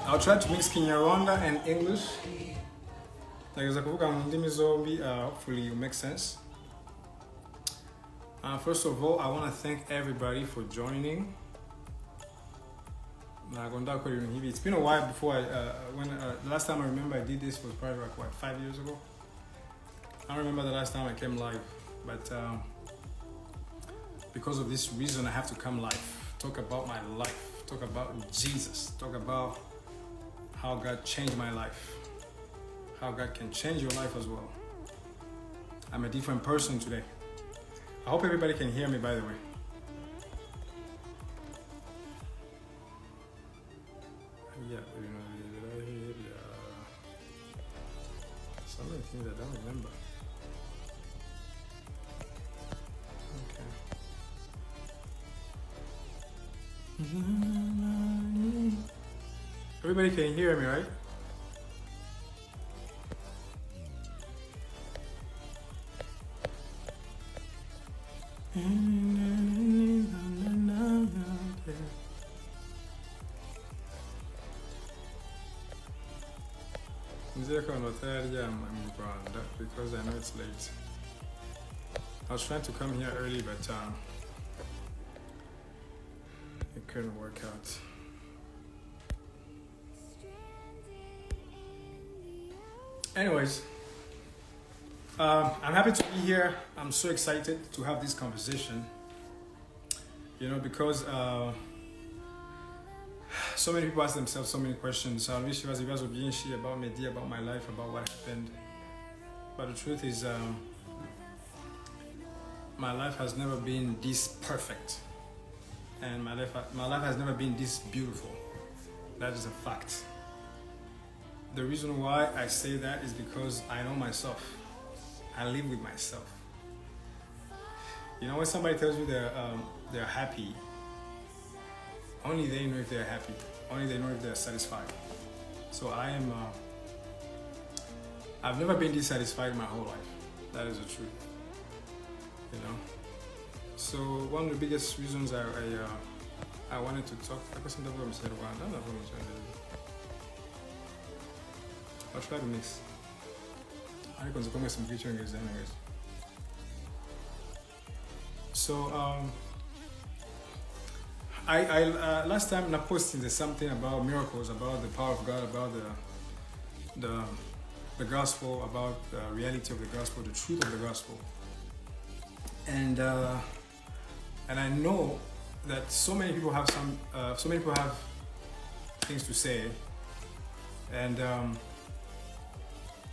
I'll try to mix Kinyarwanda and English. Like hopefully it makes sense. First of all, I want to thank everybody for joining. It's been a while before the last time I remember I did this was probably like 5 years ago. I don't remember the last time I came live, but because of this reason I have to come live, talk about my life, talk about Jesus, talk about how God changed my life, how God can change your life as well. I'm a different person today. I hope everybody can hear me, by the way. Yeah, so many things I don't remember. Okay. Everybody can hear me, right? Because I know it's late. I was trying to come here early, but it couldn't work out. Anyways, I'm happy to be here. I'm so excited to have this conversation. Because so many people ask themselves so many questions. I wish about Meddy, about my life, about what happened. But the truth is, my life has never been this perfect, and my life has never been this beautiful. That is a fact. The reason why I say that is because I know myself. I live with myself. When somebody tells you they're happy, only they know if they're happy. Only they know if they're satisfied. So I've never been dissatisfied in my whole life. That is the truth. So one of the biggest reasons I wanted to talk. I'll try to mix. I can come with some featuring anyways. So I last time I posted something about miracles, about the power of God, about the gospel, about the reality of the gospel, the truth of the gospel, and I know that so many people have things to say, and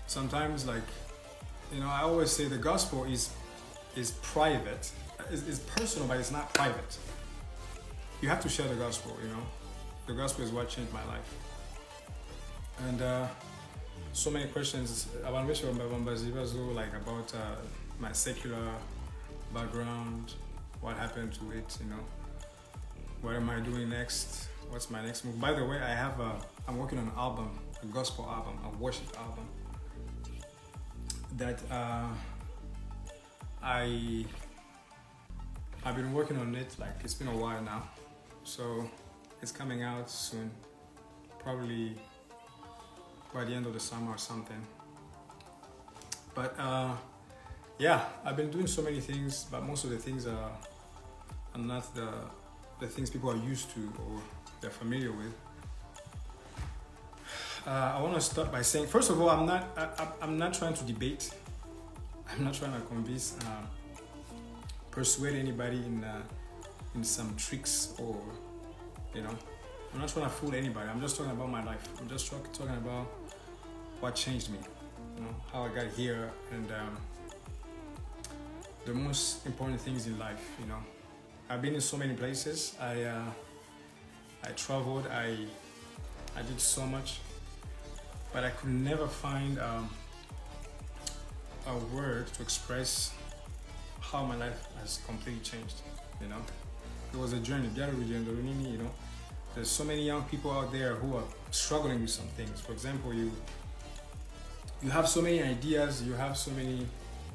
sometimes I always say the gospel is private, is personal, but it's not private. You have to share the gospel. The gospel is what changed my life, and so many questions about my secular background, what happened to it, what am I doing next, what's my next move. By the way, I'm working on an album, a gospel album, a worship album that I've been working on it, it's been a while now, so it's coming out soon, probably by the end of the summer or something. But I've been doing so many things, but most of the things are not the things people are used to or they're familiar with. I want to start by saying, first of all, I'm not trying to debate. I'm not trying to convince, persuade anybody in some tricks, or I'm not trying to fool anybody. I'm just talking about my life. I'm just talking about what changed me, how I got here, and the most important things in life. I've been in so many places. I traveled. I did so much, but I could never find a word to express how my life has completely changed. It was a journey. There's so many young people out there who are struggling with some things. For example, you have so many ideas, you have so many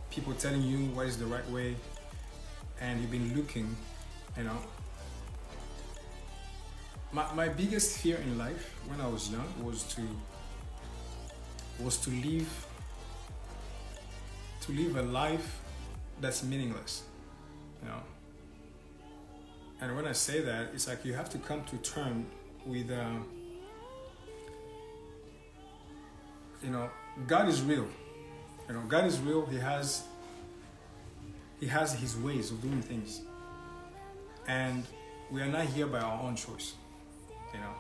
people telling you what is the right way, and you've been looking, my biggest fear in life when I was young was to live a life that's meaningless, you know. And when I say that, it's like you have to come to terms with, you know, God is real. You know, God is real. He has His ways of doing things, and we are not here by our own choice. You know,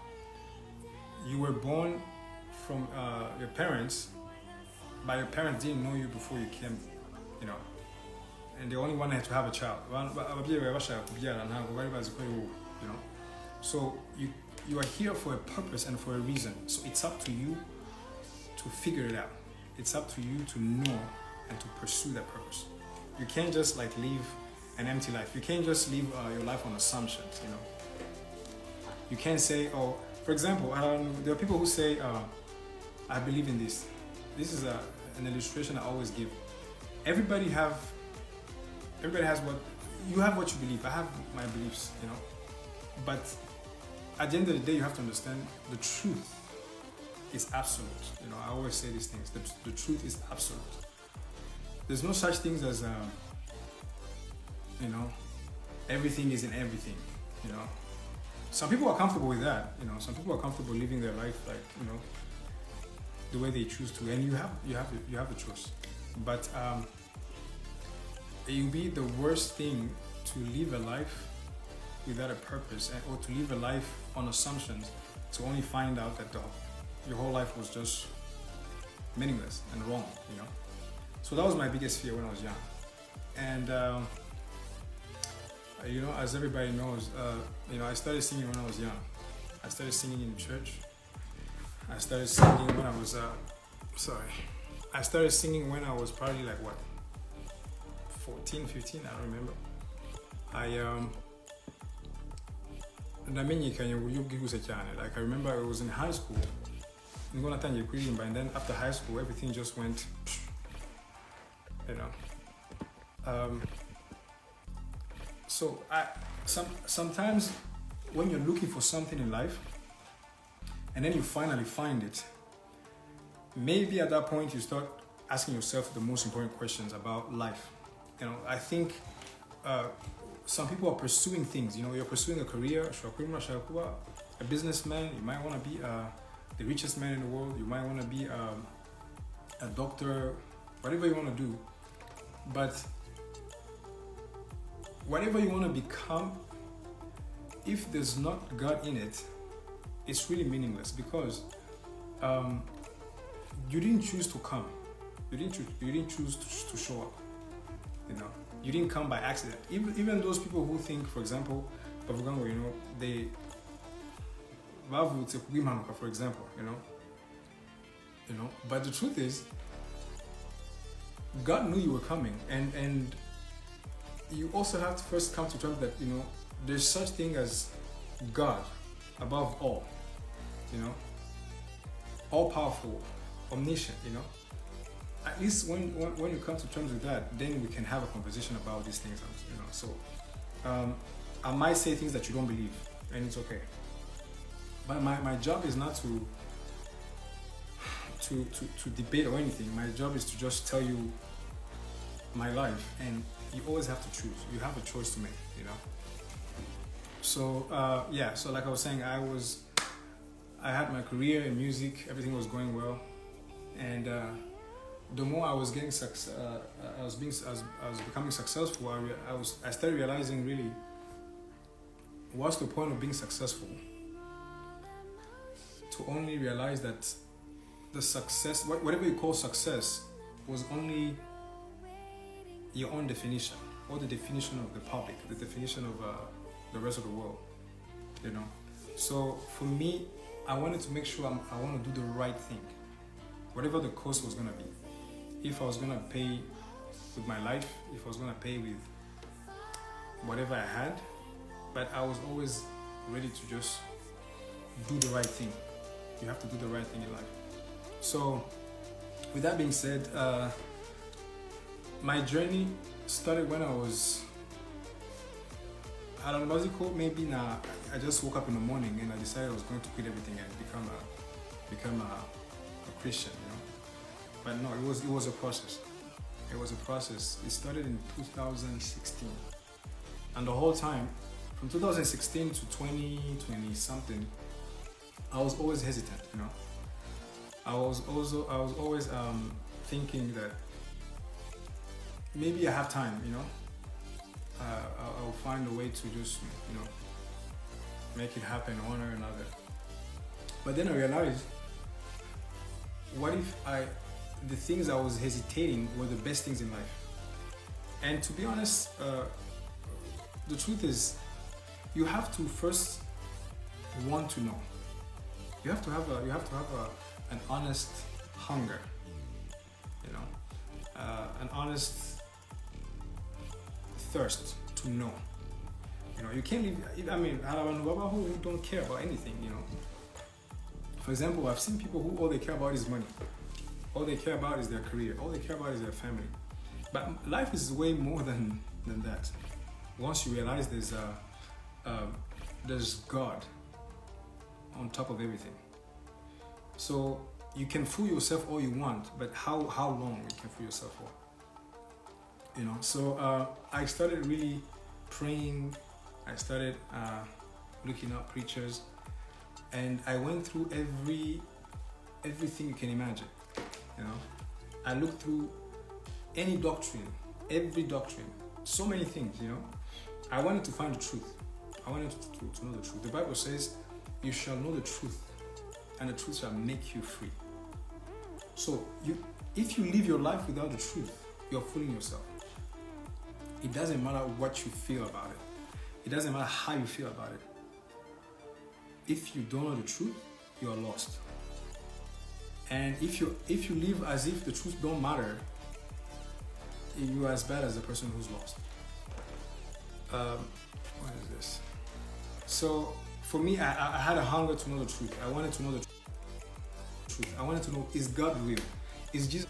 you were born from your parents, but your parents didn't know you before you came. You know, and they only wanted to have a child. You know, so you are here for a purpose and for a reason. So it's up to you to figure it out. It's up to you to know and to pursue that purpose. You can't just like live an empty life. You can't just live your life on assumptions, you know. You can't say, oh, for example, there are people who say, I believe in this. This is an illustration I always give. Everybody has what you have, what you believe. I have my beliefs, you know. But at the end of the day, you have to understand the truth is absolute. You know, I always say these things. The truth is absolute. There's no such things as, you know, everything is in everything. You know, some people are comfortable with that. You know, some people are comfortable living their life like, you know, the way they choose to, and you have the choice. But it would be the worst thing to live a life without a purpose, or to live a life on assumptions, to only find out that your whole life was just meaningless and wrong, you know. So that was my biggest fear when I was young. And you know, as everybody knows, you know, I started singing when I was young. I started singing in church. I started singing when I was I started singing when I was probably like what, 14, 15, I don't remember. Like I remember I was in high school. And then after high school, everything just went, you know. So sometimes when you're looking for something in life, and then you finally find it, maybe at that point you start asking yourself the most important questions about life. You know, I think some people are pursuing things. You know, you're pursuing a career, a businessman. You might want to be the richest man in the world. You might want to be a doctor, whatever you want to do. But whatever you want to become, if there's not God in it, it's really meaningless, because you didn't choose to come. You didn't choose to show up. You know, you didn't come by accident. Even those people who think, for example, you know, they, for example, you know. But the truth is, God knew you were coming, and you also have to first come to terms that, you know, there's such thing as God above all, you know, all powerful, omniscient, you know. At least when you come to terms with that, then we can have a conversation about these things, you know. So I might say things that you don't believe, and it's okay. But my job is not to debate or anything. My job is to just tell you my life, and you always have to choose. You have a choice to make, you know. So yeah, so like I was saying, I had my career in music. Everything was going well, and the more I was getting I was becoming successful. I started realizing really, what's the point of being successful? To only realize that the success, whatever you call success, was only your own definition, or the definition of the public, the definition of the rest of the world, you know. So for me, I wanted to make sure I want to do the right thing, whatever the cost was going to be. If I was going to pay with my life, if I was going to pay with whatever I had, but I was always ready to just do the right thing. You have to do the right thing in life. So with that being said, my journey started when I was Aranmazico, maybe now I just woke up in the morning and I decided I was going to quit everything and become a Christian, you know. But no, it was a process. It was a process. It started in 2016, and the whole time, from 2016 to 2020 something, I was always hesitant, you know. I was always thinking that maybe I have time, you know. I'll find a way to just, you know, make it happen one or another. But then I realized, what if the things I was hesitating were the best things in life? And to be honest, the truth is, you have to first want to know. You have to have an honest hunger, you know, an honest thirst to know. You know, you can't live. I mean, who don't care about anything, you know. For example, I've seen people who all they care about is money. All they care about is their career. All they care about is their family. But life is way more than that. Once you realize there's God on top of everything. So you can fool yourself all you want, but how long you can fool yourself for? You know. So I started really praying. I started looking up preachers, and I went through everything you can imagine. You know, I looked through any doctrine, every doctrine, so many things. You know, I wanted to find the truth. I wanted to know the truth. The Bible says, "You shall know the truth, and the truth shall make you free." So if you live your life without the truth, you're fooling yourself. It doesn't matter what you feel about it. It doesn't matter how you feel about it. If you don't know the truth, you're lost. And if you live as if the truth don't matter, you're as bad as the person who's lost. What is this? So for me, I had a hunger to know the truth. I wanted to know the truth. I wanted to know, is God real? Is Jesus